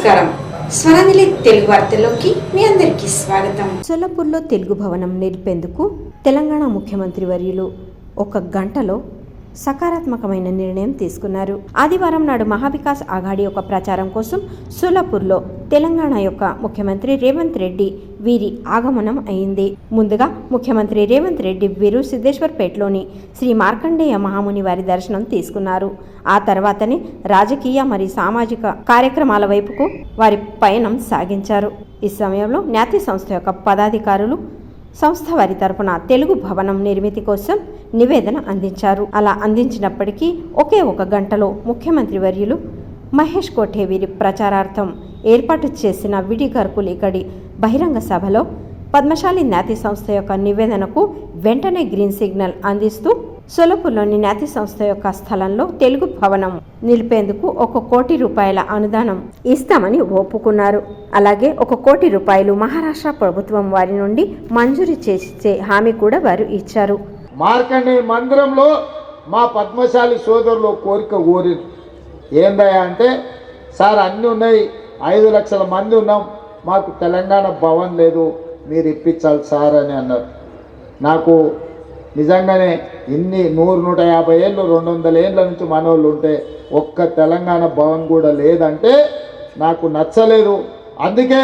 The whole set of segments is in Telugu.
నమస్కారం. స్వరనిలి తెలుగు వార్తల్లోకి మీ అందరికీ స్వాగతం. సొల్లపూర్లో తెలుగు భవనం నిలిపేందుకు తెలంగాణ ముఖ్యమంత్రి వర్యులు 1 గంటలో సకారాత్మకమైన నిర్ణయం తీసుకున్నారు. ఆదివారం నాడు మహావికాస్ అఘాడీ యొక్క ప్రచారం కోసం సోలాపూర్లో తెలంగాణ యొక్క ముఖ్యమంత్రి రేవంత్ రెడ్డి వీరి ఆగమనం అయింది. ముందుగా ముఖ్యమంత్రి రేవంత్ రెడ్డి వీరు సిద్ధేశ్వర్పేటలోని శ్రీ మార్కండేయ మహాముని వారి దర్శనం తీసుకున్నారు. ఆ తర్వాతనే రాజకీయ మరియు సామాజిక కార్యక్రమాల వైపుకు వారి పయనం సాగించారు. ఈ సమయంలో జ్ఞాతి సంస్థ యొక్క పదాధికారులు సంస్థ వారి తరపున తెలుగు భవనం నిర్మితి కోసం నివేదన అందించారు. అలా అందించినప్పటికీ ఒకే 1 గంటలో ముఖ్యమంత్రి వర్యులు మహేష్ కోఠే వీరి ప్రచారార్థం ఏర్పాటు చేసిన విడిగర్కులు ఇక్కడి బహిరంగ సభలో పద్మశాలి జ్ఞాతి సంస్థ యొక్క నివేదనకు వెంటనే గ్రీన్ సిగ్నల్ అందిస్తూ సొల్లపూర్లోని జ్ఞాతి సంస్థ యొక్క స్థలంలో తెలుగు భవనం నిలిపేందుకు 1 కోటి రూపాయల అనుదానం ఇస్తామని ఒప్పుకున్నారు. అలాగే 1 కోటి రూపాయలు మహారాష్ట్ర ప్రభుత్వం వారి నుండి మంజూరు చేసే హామీ కూడా వారు ఇచ్చారు. మార్కండేయ మందిరంలో మా పద్మశాలి సోదరులు కోరిక కోరిరు. ఏందయ్యా అంటే, సార్ అన్నీ ఉన్నాయి, 5 లక్షల మంది ఉన్నాం, మాకు తెలంగాణ భవన్ లేదు, మీరు ఇప్పించాలి సార్ అని అన్నారు. నాకు నిజంగానే ఇన్ని 100-150 ఏళ్ళు 200 ఏళ్ళ నుంచి మనోళ్ళు ఉంటే ఒక్క తెలంగాణ భవన్ కూడా లేదంటే నాకు నచ్చలేదు. అందుకే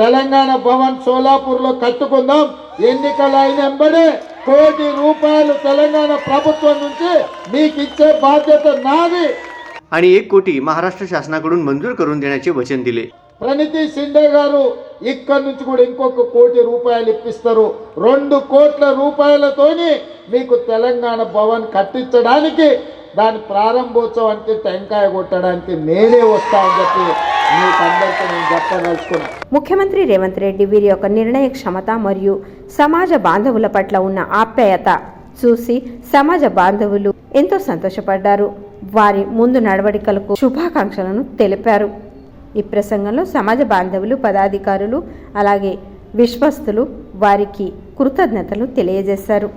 తెలంగాణ భవన్ సోలాపూర్లో కట్టుకుందాం, ఎన్నికలు అయిన వెంబడే 1 కోటి రూపాయలు తెలంగాణ ప్రభుత్వం నుంచి మీకు इच्छे बाध्यता नावी आणि 1 कोटी महाराष्ट्र शासनाकडून मंजूर करून देण्याचे वचन दिले. ప్రణితి షిండే గారు ఇక్కడ నుంచి కూడా ఇంకొక 1 కోటి రూపాయలు ఇప్పిస్తారు. 2 కోట్ల రూపాయలతోని మీకు తెలంగాణ భవన్ కట్టించడానికి దాని ప్రారంభోత్సవానికి టెంకాయ కొట్టడానికి నేనే వస్తా అని చెప్పి మీకు అందరికీ నేను చెప్పదలుచుకున్నాను. ముఖ్యమంత్రి రేవంత్ రెడ్డి వీరి యొక్క నిర్ణయ క్షమత మరియు సమాజ బాంధవుల పట్ల ఉన్న ఆప్యాయత చూసి సమాజ బాంధవులు ఎంతో సంతోషపడ్డారు. వారి ముందు నడవడికలకు శుభాకాంక్షలను తెలిపారు. ఈ ప్రసంగంలో సమాజ బాంధవులు, పదాధికారులు, అలాగే విశ్వస్తులు వారికి కృతజ్ఞతలు తెలియజేశారు.